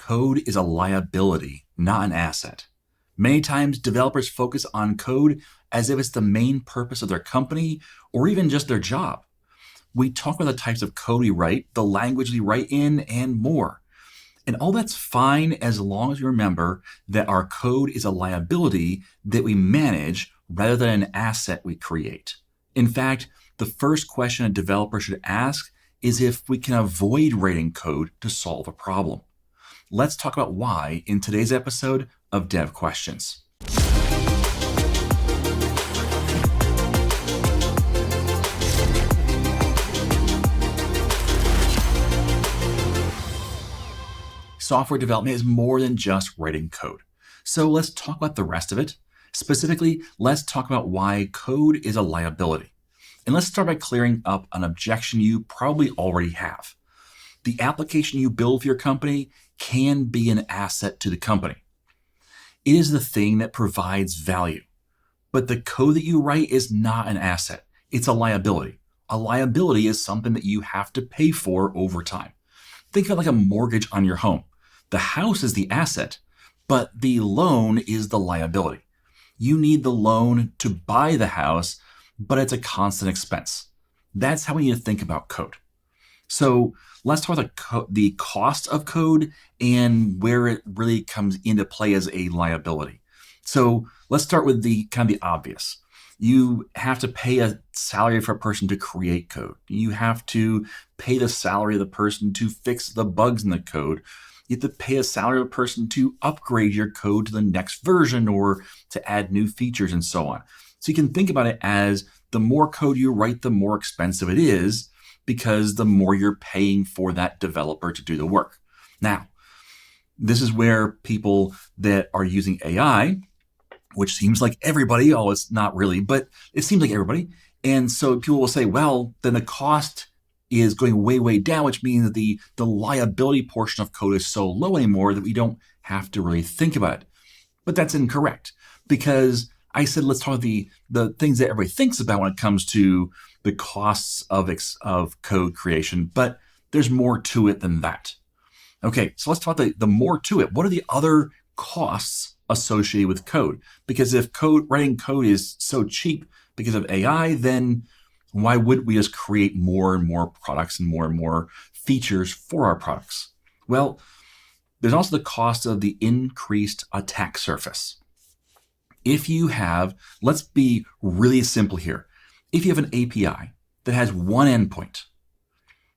code is a liability, not an asset. Many times, developers focus on code as if it's the main purpose of their company or even just their job. We talk about the types of code we write, the language we write in, and more. And all that's fine as long as we remember that our code is a liability that we manage rather than an asset we create. In fact, the first question a developer should ask is if we can avoid writing code to solve a problem. Let's talk about why in today's episode of DevQuestions. Software development is more than just writing code. So let's talk about the rest of it. Specifically, let's talk about why code is a liability. And let's start by clearing up an objection you probably already have. The application you build for your company can be an asset to the company. It is the thing that provides value. But the code that you write is not an asset. It's a liability. A liability is something that you have to pay for over time. Think of it like a mortgage on your home. The house is the asset, but the loan is the liability. You need the loan to buy the house, but it's a constant expense. That's how we need to think about code. So let's talk about the cost of code and where it really comes into play as a liability. So let's start with the kind of the obvious. You have to pay a salary for a person to create code. You have to pay the salary of the person to fix the bugs in the code. You have to pay a salary of a person to upgrade your code to the next version or to add new features and so on. So you can think about it as the more code you write, the more expensive it is because the more you're paying for that developer to do the work. Now, this is where people that are using AI, which seems like everybody, it's not really, but it seems like everybody. And so people will say, well, then the cost is going way, way down, which means that the liability portion of code is so low anymore that we don't have to really think about it. But that's incorrect because I said, let's talk about the things that everybody thinks about when it comes to the costs of code creation, but there's more to it than that. Okay, so let's talk about the more to it. What are the other costs associated with code? Because if writing code is so cheap because of AI, then why would we just create more and more products and more features for our products? Well, there's also the cost of the increased attack surface. If you have, let's be really simple here. If you have an API that has one endpoint,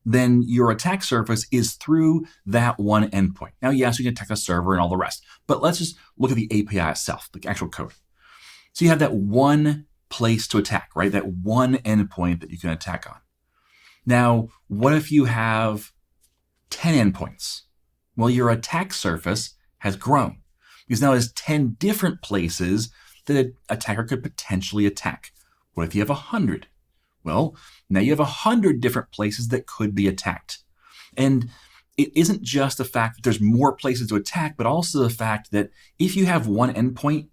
then your attack surface is through that one endpoint. Now, yes, you can attack the server and all the rest, but let's just look at the API itself, the actual code. So you have that one place to attack, right? That one endpoint that you can attack on. Now, what if you have 10 endpoints? Well, your attack surface has grown because now there's 10 different places that an attacker could potentially attack. What if you have 100? Well, now you have 100 different places that could be attacked. And it isn't just the fact that there's more places to attack, but also the fact that if you have one endpoint,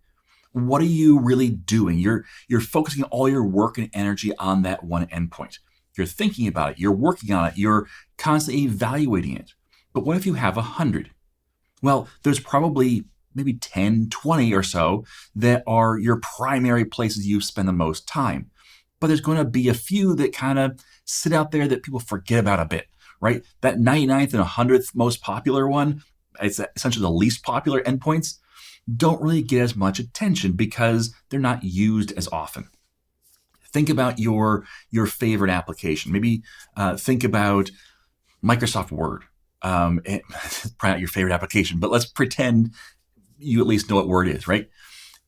what are you really doing? You're focusing all your work and energy on that one endpoint. You're thinking about it. You're working on it. You're constantly evaluating it. But what if you have 100? Well, there's probably maybe 10, 20 or so that are your primary places you spend the most time. But there's going to be a few that kind of sit out there that people forget about a bit, right? That 99th and 100th most popular one, it's essentially the least popular endpoints, don't really get as much attention because they're not used as often. Think about your favorite application. Maybe think about Microsoft Word. Probably not your favorite application, but let's pretend you at least know what Word is, right?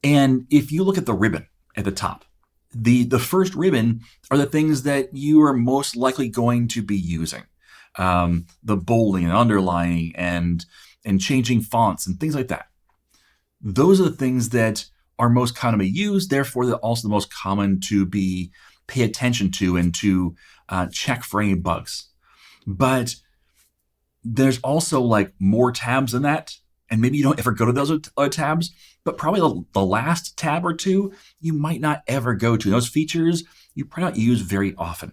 And if you look at the ribbon at the top, the first ribbon are the things that you are most likely going to be using. The bolding and underlining and changing fonts and things like that. Those are the things that are most commonly used, therefore they're also the most common to be pay attention to and to check for any bugs. But there's also like more tabs than that, and maybe you don't ever go to those other tabs, but probably the last tab or two you might not ever go to. Those features you probably not use very often.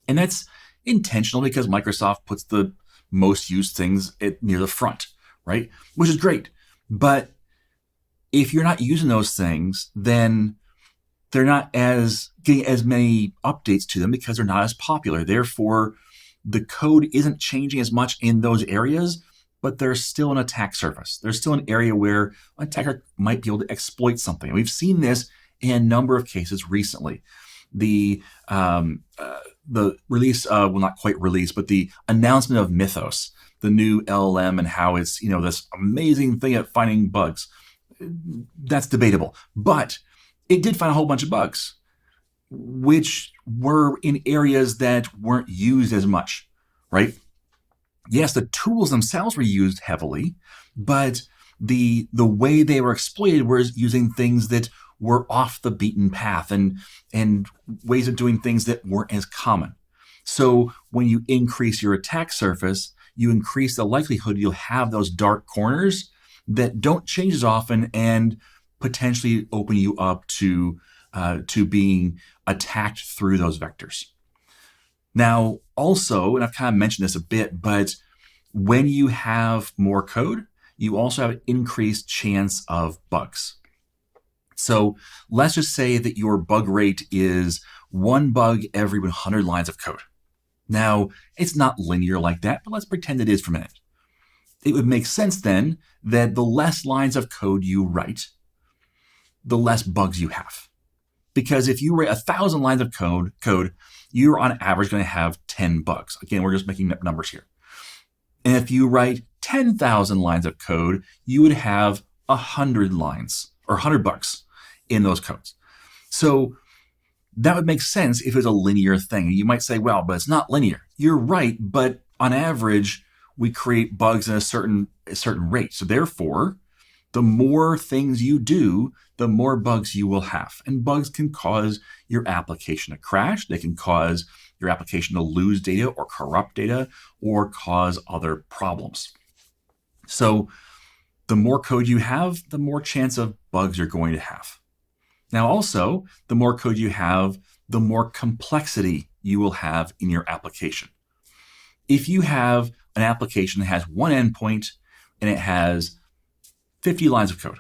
And that's intentional because Microsoft puts the most used things near the front. right? Which is great. But if you're not using those things, then they're not as getting as many updates to them because they're not as popular. Therefore, the code isn't changing as much in those areas, but there's still an attack surface. There's still an area where an attacker might be able to exploit something. We've seen this in a number of cases recently. The release, well, not quite release, but the announcement of Mythos, the new LLM, and how it's, this amazing thing at finding bugs. That's debatable, but it did find a whole bunch of bugs, which were in areas that weren't used as much, right? Yes, the tools themselves were used heavily, but the way they were exploited was using things that were off the beaten path and ways of doing things that weren't as common. So when you increase your attack surface, you increase the likelihood you'll have those dark corners that don't change as often and potentially open you up to being attacked through those vectors. Now, also, and I've kind of mentioned this a bit, but when you have more code, you also have an increased chance of bugs. So let's just say that your bug rate is 1 bug every 100 lines of code. Now, it's not linear like that, but let's pretend it is for a minute. It would make sense then that the less lines of code you write, the less bugs you have. Because if you write 1,000 lines of code, you're on average going to have 10 bugs. Again, we're just making up numbers here. And if you write 10,000 lines of code, you would have 100 lines or 100 bugs in those codes. So that would make sense if it was a linear thing. You might say, well, but it's not linear. You're right, but on average, we create bugs at a certain rate. So therefore, the more things you do, the more bugs you will have. And bugs can cause your application to crash. They can cause your application to lose data or corrupt data or cause other problems. So the more code you have, the more chance of bugs you're going to have. Now also, the more code you have, the more complexity you will have in your application. If you have an application that has one endpoint and it has 50 lines of code,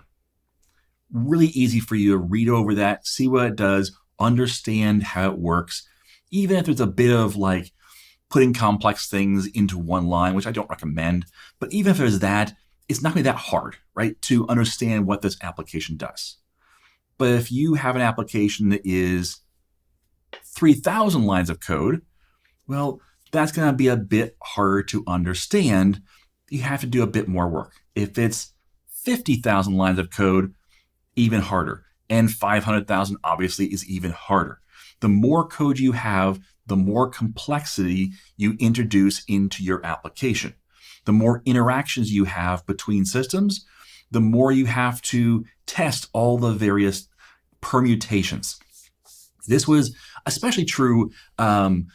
really easy for you to read over that, see what it does, understand how it works, even if there's a bit of like putting complex things into one line, which I don't recommend, but even if there's that, it's not going to be that hard, right, to understand what this application does. But if you have an application that is 3,000 lines of code, well, that's going to be a bit harder to understand. You have to do a bit more work. If it's 50,000 lines of code, even harder. And 500,000 obviously is even harder. The more code you have, the more complexity you introduce into your application. The more interactions you have between systems, the more you have to test all the various permutations. This was especially true 10,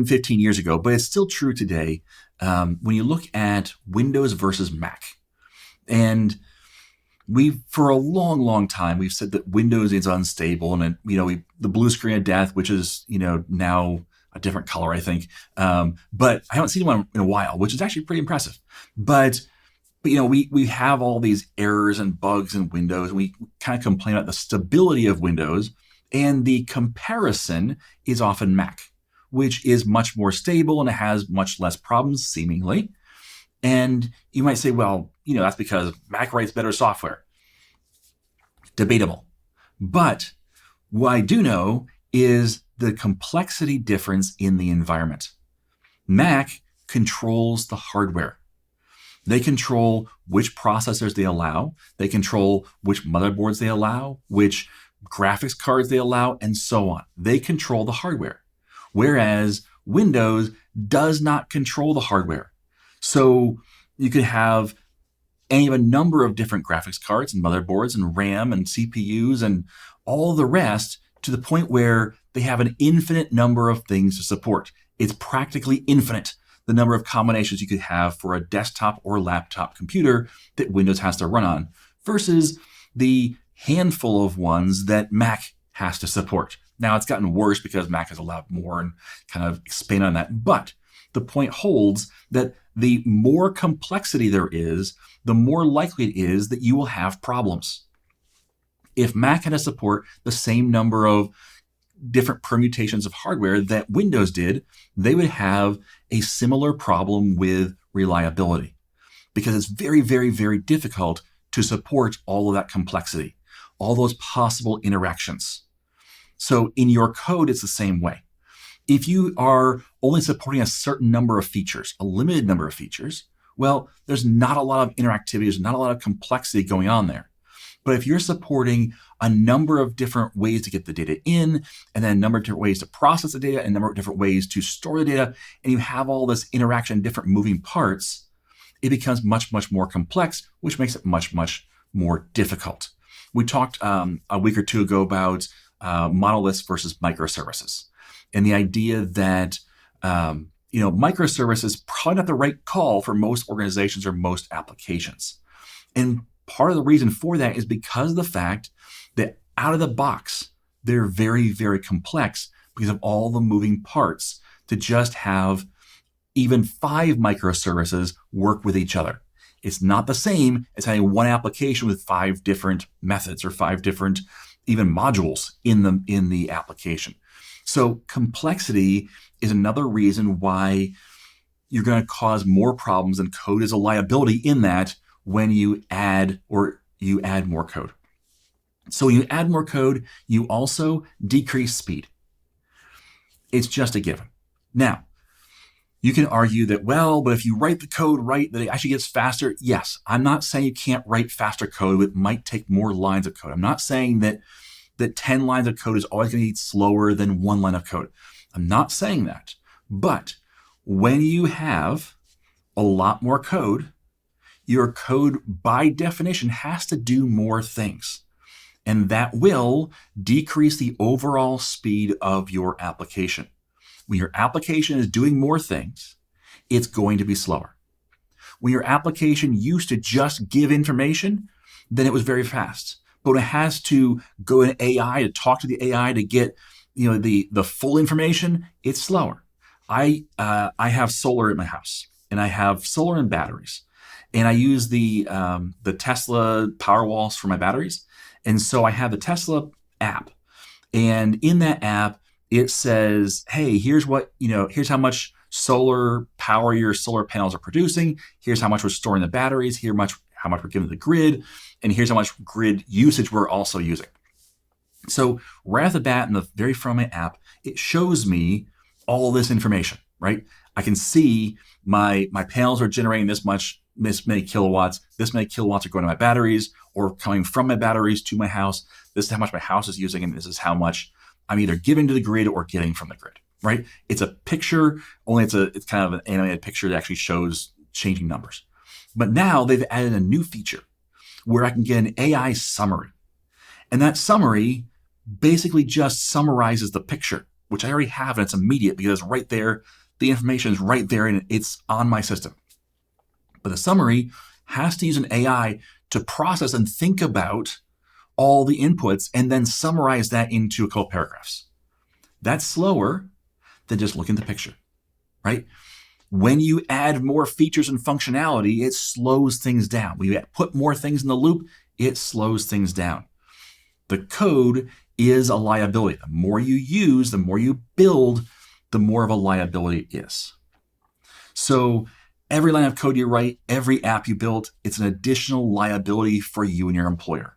15 years ago, but it's still true today when you look at Windows versus Mac. And for a long, long time, we've said that Windows is unstable, and the blue screen of death, which is now a different color, I think. But I haven't seen one in a while, which is actually pretty impressive. But we have all these errors and bugs in Windows, and we kind of complain about the stability of Windows, and the comparison is often Mac, which is much more stable and it has much less problems, seemingly. And you might say, well, that's because Mac writes better software. Debatable. But what I do know is the complexity difference in the environment. Mac controls the hardware. They control which processors they allow. They control which motherboards they allow, which graphics cards they allow, and so on. They control the hardware. Whereas Windows does not control the hardware. So you could have any of a number of different graphics cards and motherboards and RAM and CPUs and all the rest to the point where they have an infinite number of things to support. It's practically infinite, the number of combinations you could have for a desktop or laptop computer that Windows has to run on versus the handful of ones that Mac has to support. Now, it's gotten worse because Mac has allowed more and kind of expand on that. But the point holds that the more complexity there is, the more likely it is that you will have problems. If Mac had to support the same number of different permutations of hardware that Windows did, they would have a similar problem with reliability because it's very, very, very difficult to support all of that complexity, all those possible interactions. So in your code, it's the same way. If you are only supporting a certain number of features, a limited number of features, well, there's not a lot of interactivity, there's not a lot of complexity going on there. But if you're supporting a number of different ways to get the data in, and then a number of different ways to process the data, and a number of different ways to store the data, and you have all this interaction, different moving parts, it becomes much, much more complex, which makes it much, much more difficult. We talked a week or two ago about monoliths versus microservices, and the idea that microservices probably not the right call for most organizations or most applications. And part of the reason for that is because of the fact that out of the box, they're very, very complex because of all the moving parts to just have even 5 microservices work with each other. It's not the same as having one application with 5 different methods or 5 different even modules in the application. So complexity is another reason why you're going to cause more problems, and code is a liability in that when you add more code. So when you add more code, you also decrease speed. It's just a given. Now, you can argue that, well, but if you write the code right, that it actually gets faster. Yes, I'm not saying you can't write faster code. It might take more lines of code. I'm not saying that 10 lines of code is always going to be slower than 1 line of code. I'm not saying that. But when you have a lot more code, your code by definition has to do more things. And that will decrease the overall speed of your application. When your application is doing more things, it's going to be slower. When your application used to just give information, then it was very fast. But when it has to go in AI to talk to the AI to get the full information, it's slower. I have solar at my house, and I have solar and batteries, and I use the Tesla Powerwalls for my batteries, and so I have the Tesla app, and in that app it says, hey, here's how much solar power your solar panels are producing. Here's how much we're storing the batteries. How much we're giving the grid, and here's how much grid usage we're also using. So right off the bat, in the very front of my app, it shows me all this information, right? I can see my panels are generating this many kilowatts. This many kilowatts are going to my batteries or coming from my batteries to my house. This is how much my house is using, and this is how much I'm either giving to the grid or getting from the grid, right? It's a picture, only it's kind of an animated picture that actually shows changing numbers. But now they've added a new feature where I can get an AI summary. And that summary basically just summarizes the picture, which I already have, and it's immediate because it's right there. The information is right there, and it's on my system. But the summary has to use an AI to process and think about all the inputs and then summarize that into a couple paragraphs. That's slower than just looking at the picture, right? When you add more features and functionality, it slows things down. When you put more things in the loop, it slows things down. The code is a liability. The more you use, the more you build, the more of a liability it is. So every line of code you write, every app you build, it's an additional liability for you and your employer.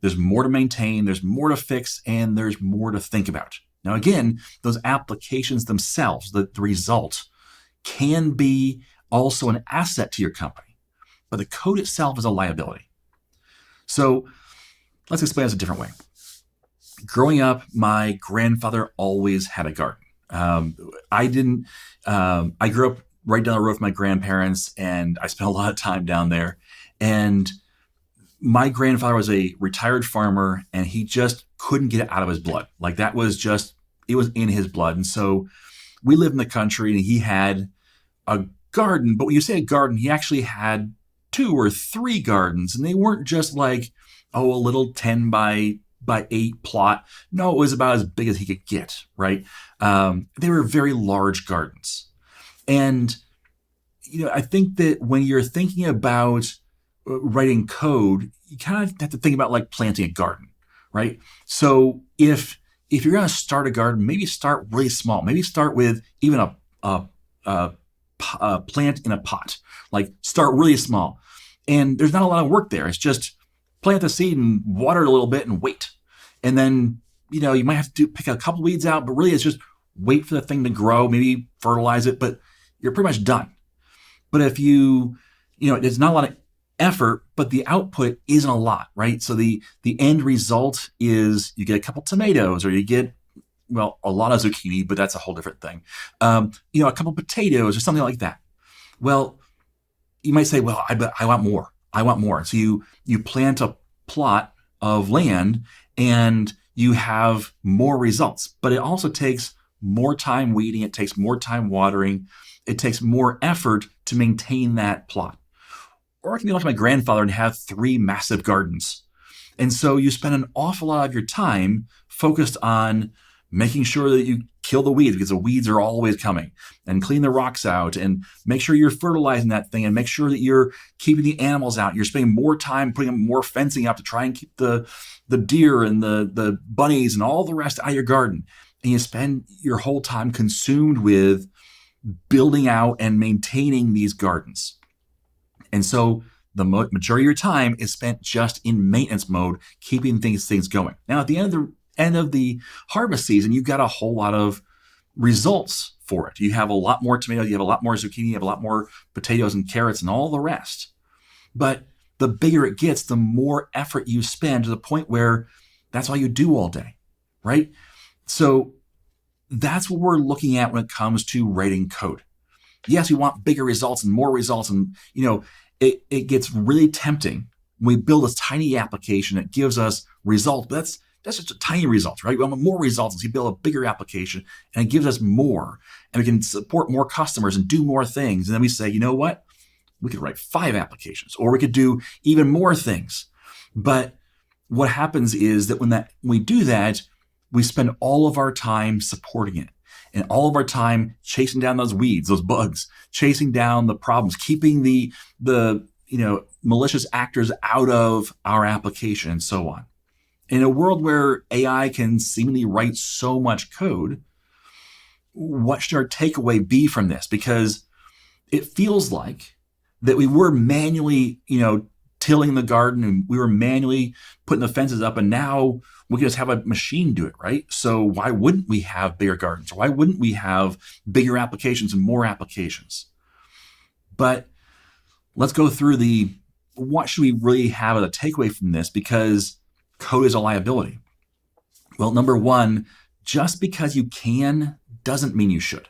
There's more to maintain, there's more to fix, and there's more to think about. Now, again, those applications themselves, the result, can be also an asset to your company, but the code itself is a liability. So let's explain this a different way. Growing up, my grandfather always had a garden. I didn't. I grew up right down the road from my grandparents, and I spent a lot of time down there. And my grandfather was a retired farmer, and he just couldn't get it out of his blood. Like that was just, it was in his blood. And so we lived in the country, and he had a garden. But when you say a garden, he actually had 2 or 3 gardens, and they weren't just like, a little 10 by 8 plot. No, it was about as big as he could get, right? They were very large gardens. And I think that when you're thinking about writing code, you kind of have to think about like planting a garden, right? So if you're going to start a garden, maybe start really small. Maybe start with even a, a, a plant in a pot. Like start really small, and there's not a lot of work there. It's just plant the seed and water it a little bit and wait, and then you might have to pick a couple weeds out, but really it's just wait for the thing to grow. Maybe fertilize it, but you're pretty much done. But if there's not a lot of effort, but the output isn't a lot, right? So the end result is you get a couple tomatoes, or you get a lot of zucchini, but that's a whole different thing. A couple potatoes or something like that. Well, you might say, well, I want more. I want more. So you plant a plot of land and you have more results, but it also takes more time weeding. It takes more time watering. It takes more effort to maintain that plot. Or I can be like my grandfather and have 3 massive gardens. And so you spend an awful lot of your time focused on making sure that you kill the weeds, because the weeds are always coming, and clean the rocks out, and make sure you're fertilizing that thing, and make sure that you're keeping the animals out. You're spending more time putting more fencing up to try and keep the deer and the bunnies and all the rest out of your garden. And you spend your whole time consumed with building out and maintaining these gardens. And so the majority of your time is spent just in maintenance mode, keeping things going. Now, at the end of the harvest season, you've got a whole lot of results for it. You have a lot more tomatoes, you have a lot more zucchini, you have a lot more potatoes and carrots and all the rest. But the bigger it gets, the more effort you spend, to the point where that's all you do all day, right? So that's what we're looking at when it comes to writing code. Yes, we want bigger results and more results, and it gets really tempting when we build this tiny application that gives us results. But that's just a tiny results, right? We want more results, so you build a bigger application and it gives us more, and we can support more customers and do more things. And then we say, you know what? We could write 5 applications, or we could do even more things. But what happens is that when we do that, we spend all of our time supporting it, and all of our time chasing down those weeds, those bugs, chasing down the problems, keeping the malicious actors out of our application, and so on. In a world where AI can seemingly write so much code, what should our takeaway be from this? Because it feels like that we were manually, tilling the garden, and we were manually putting the fences up, and now we can just have a machine do it, right? So why wouldn't we have bigger gardens? Or why wouldn't we have bigger applications and more applications? But let's go through what should we really have as a takeaway from this, because code is a liability. Well, number one, just because you can doesn't mean you should.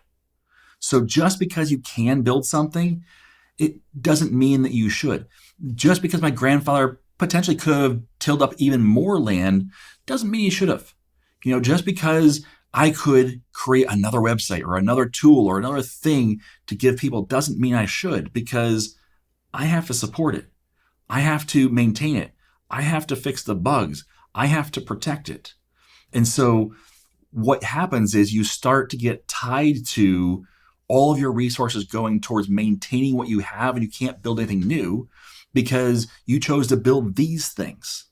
So just because you can build something, it doesn't mean that you should. Just because my grandfather potentially could have tilled up even more land doesn't mean he should have. Just because I could create another website or another tool or another thing to give people doesn't mean I should, because I have to support it. I have to maintain it. I have to fix the bugs. I have to protect it. And so what happens is you start to get tied to all of your resources going towards maintaining what you have, and you can't build anything new because you chose to build these things,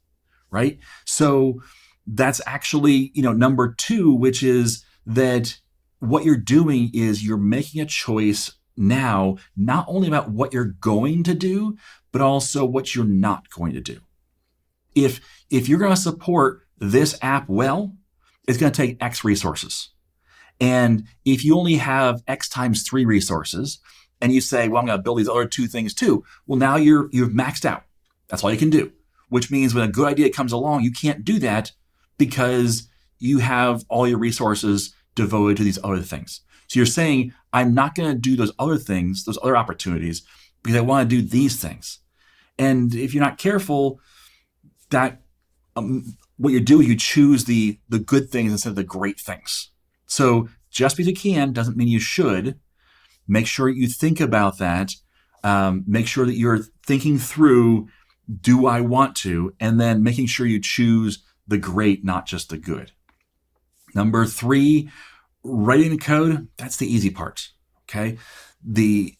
right? So that's actually, number 2, which is that what you're doing is you're making a choice now, not only about what you're going to do, but also what you're not going to do. If you're going to support this app well, it's going to take X resources. And if you only have X times 3 resources, and you say, well, I'm going to build these other 2 things too, well, now you've maxed out. That's all you can do, which means when a good idea comes along, you can't do that because you have all your resources devoted to these other things. So you're saying, I'm not going to do those other things, those other opportunities, because I want to do these things. And if you're not careful, that what you do, you choose the good things instead of the great things. So just because you can doesn't mean you should. Make sure you think about that. Make sure that you're thinking through, do I want to? And then making sure you choose the great, not just the good. Number 3, writing the code, that's the easy part, okay? The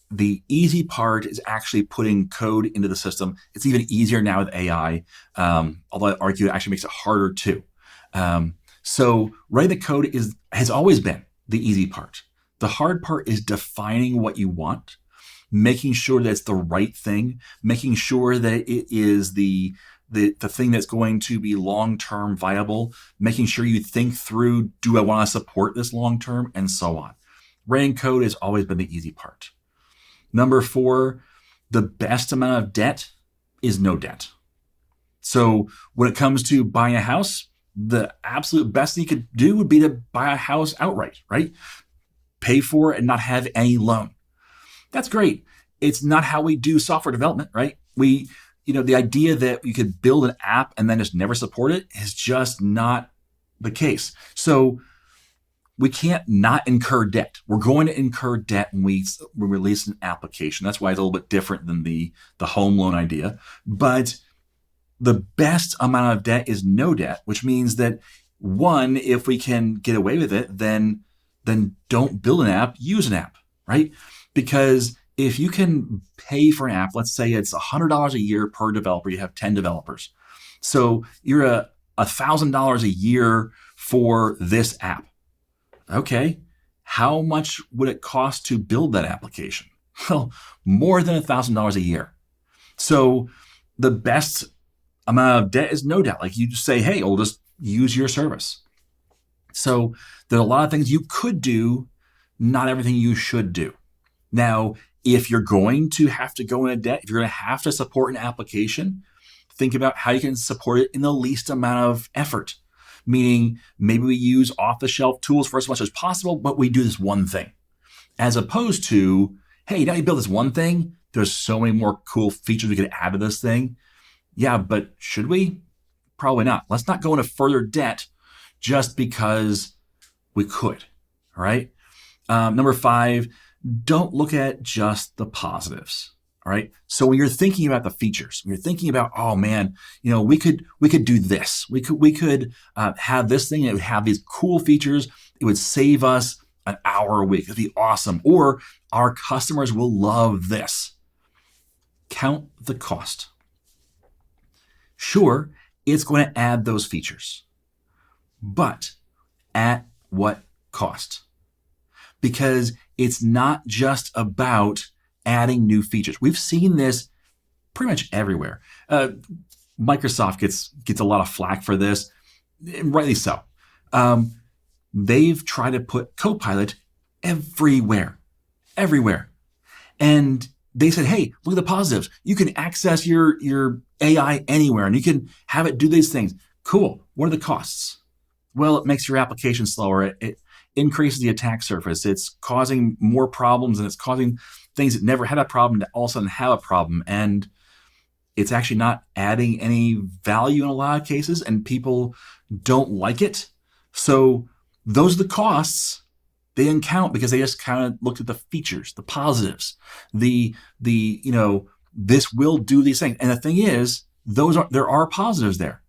easy part is actually putting code into the system. It's even easier now with AI, although I argue it actually makes it harder too. So writing the code has always been the easy part. The hard part is defining what you want, making sure that it's the right thing, making sure that it is the thing that's going to be long-term viable, making sure you think through, do I want to support this long-term, and so on. Writing code has always been the easy part. Number 4, the best amount of debt is no debt. So when it comes to buying a house, the absolute best thing you could do would be to buy a house outright, right? Pay for it and not have any loan. That's great. It's not how we do software development, right? The idea that you could build an app and then just never support it is just not the case. So we can't not incur debt. We're going to incur debt when we release an application. That's why it's a little bit different than the home loan idea. But the best amount of debt is no debt, which means that, one, if we can get away with it, then don't build an app, use an app, right? Because if you can pay for an app, let's say it's $100 a year per developer, you have 10 developers. So you're $1,000 a year for this app. Okay, how much would it cost to build that application? Well, more than $1,000 a year. So the best amount of debt is no debt. Like you just say, hey, I'll just use your service. So there are a lot of things you could do, not everything you should do. Now, if you're going to have to go into debt, if you're going to have to support an application, think about how you can support it in the least amount of effort. Meaning maybe we use off-the-shelf tools for as much as possible, but we do this one thing. As opposed to, hey, now you build this one thing, there's so many more cool features we could add to this thing. Yeah, but should we? Probably not. Let's not go into further debt just because we could, all right? Number 5, don't look at just the positives. All right. So when you're thinking about the features, when you're thinking about, oh man, we could do this. We could have this thing. And it would have these cool features. It would save us an hour a week. It'd be awesome. Or our customers will love this. Count the cost. Sure, it's going to add those features, but at what cost? Because it's not just about adding new features. We've seen this pretty much everywhere. Microsoft gets a lot of flack for this, and rightly so. They've tried to put Copilot everywhere. And they said, hey, look at the positives. You can access your AI anywhere, and you can have it do these things. Cool. What are the costs? Well, it makes your application slower. It increases the attack surface. It's causing more problems, and it's causing things that never had a problem to all of a sudden have a problem. And it's actually not adding any value in a lot of cases, and people don't like it. So those are the costs. They didn't count because they just kind of looked at the features, the positives, this will do these things. And the thing is, there are positives there.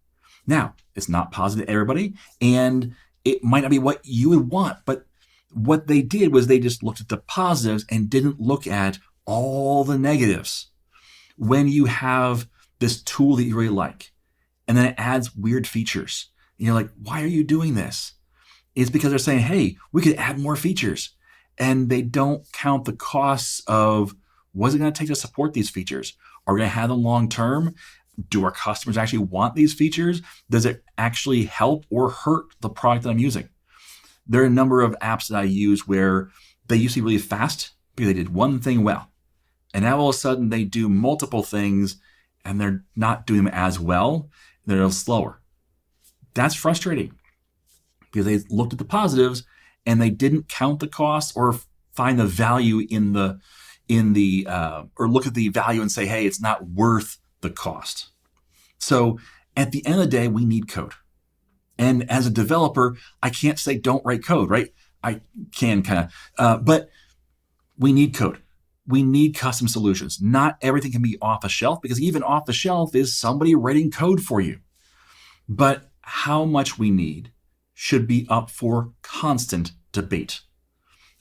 Now, it's not positive to everybody, and it might not be what you would want, but what they did was they just looked at the positives and didn't look at all the negatives. When you have this tool that you really like, and then it adds weird features, and you're like, why are you doing this? It's because they're saying, hey, we could add more features. And they don't count the costs of what's it going to take to support these features? Are we going to have them long term? Do our customers actually want these features? Does it actually help or hurt the product that I'm using? There are a number of apps that I use where they used to be really fast because they did one thing well. And now all of a sudden they do multiple things and they're not doing them as well. They're a little slower. That's frustrating because they looked at the positives and they didn't count the costs or find the value or look at the value and say, hey, it's not worth the cost. So at the end of the day, we need code. And as a developer, I can't say don't write code, right? I can kind of, but we need code. We need custom solutions. Not everything can be off the shelf because even off the shelf is somebody writing code for you. But how much we need should be up for constant debate.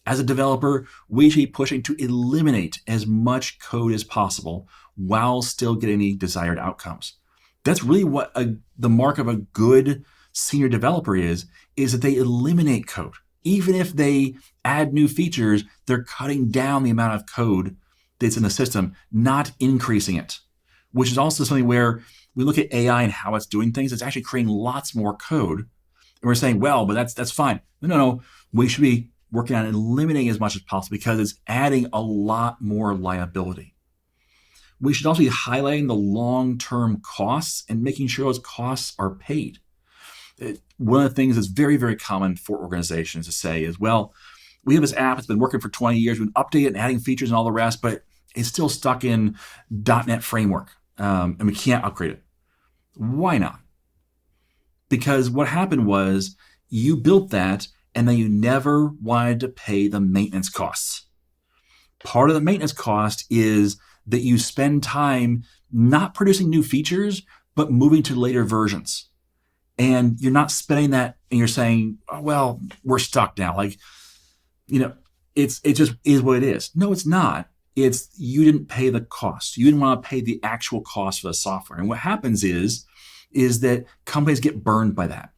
As a developer, we should be pushing to eliminate as much code as possible while still getting the desired outcomes. That's really what the mark of a good senior developer is that they eliminate code. Even if they add new features, they're cutting down the amount of code that's in the system, not increasing it, which is also something where we look at AI and how it's doing things. It's actually creating lots more code. And we're saying, well, but that's fine. No. We should be working on eliminating as much as possible because it's adding a lot more liability. We should also be highlighting the long-term costs and making sure those costs are paid. One of the things that's very, very common for organizations to say is, well, we have this app, it's been working for 20 years, we've been updating it and adding features and all the rest, but it's still stuck in .NET framework, and we can't upgrade it. Why not? Because what happened was you built that and then you never wanted to pay the maintenance costs. Part of the maintenance cost is that you spend time not producing new features, but moving to later versions. And you're not spending that and you're saying, oh, well, we're stuck now. Like, it just is what it is. No, it's not. It's you didn't pay the cost. You didn't want to pay the actual cost for the software. And what happens is that companies get burned by that,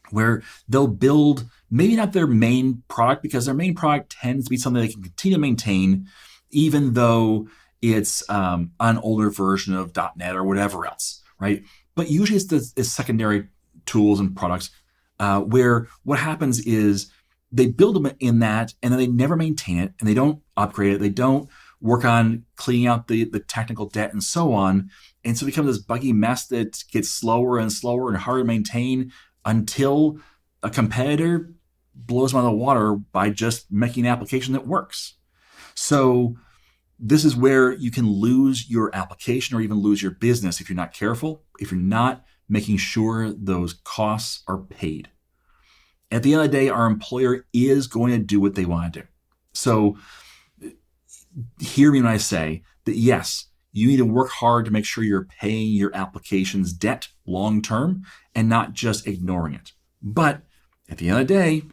where they'll build maybe not their main product because their main product tends to be something they can continue to maintain, even though it's an older version of .NET or whatever else, right? But usually it's secondary tools and products where what happens is they build them in that and then they never maintain it and they don't upgrade it. They don't work on cleaning out the technical debt and so on. And so it becomes this buggy mess that gets slower and slower and harder to maintain until a competitor blows them out of the water by just making an application that works. So this is where you can lose your application or even lose your business if you're not careful, if you're not making sure those costs are paid. At the end of the day, our employer is going to do what they want to do. So hear me when I say that, yes, you need to work hard to make sure you're paying your application's debt long-term and not just ignoring it. But at the end of the day,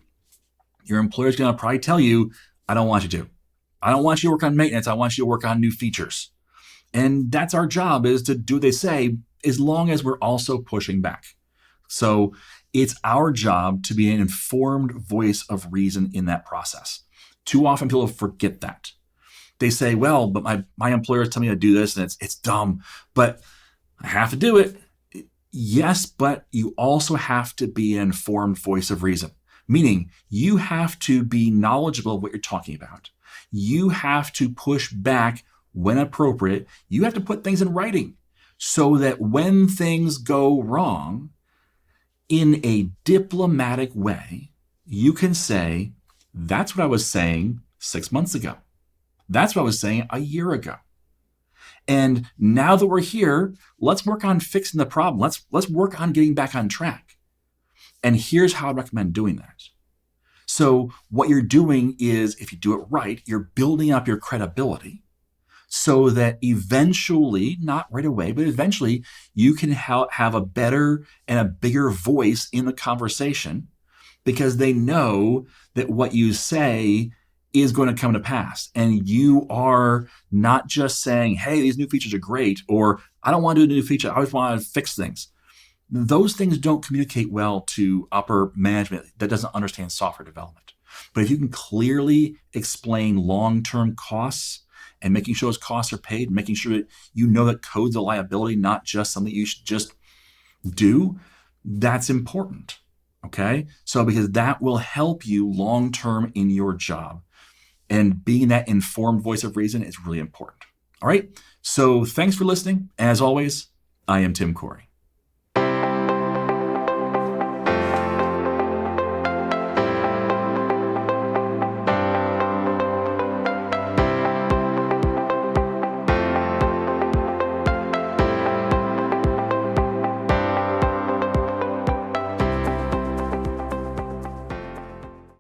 your employer is going to probably tell you, I don't want you to. I don't want you to work on maintenance. I want you to work on new features. And that's our job, is to do what they say, as long as we're also pushing back. So it's our job to be an informed voice of reason in that process. Too often people forget that. They say, well, but my employer is telling me to do this and it's dumb, but I have to do it. Yes, but you also have to be an informed voice of reason, meaning you have to be knowledgeable of what you're talking about. You have to push back when appropriate. You have to put things in writing so that when things go wrong, in a diplomatic way, you can say, that's what I was saying 6 months ago. That's what I was saying a year ago. And now that we're here, let's work on fixing the problem. Let's work on getting back on track. And here's how I recommend doing that. So what you're doing is, if you do it right, you're building up your credibility so that eventually, not right away, but eventually you can have a better and a bigger voice in the conversation because they know that what you say is going to come to pass. And you are not just saying, hey, these new features are great, or I don't want to do a new feature, I always want to fix things. Those things don't communicate well to upper management that doesn't understand software development. But if you can clearly explain long-term costs and making sure those costs are paid, making sure that you know that code's a liability, not just something you should just do, that's important, okay? So because that will help you long-term in your job. And being that informed voice of reason is really important. All right, so thanks for listening. As always, I am Tim Corey.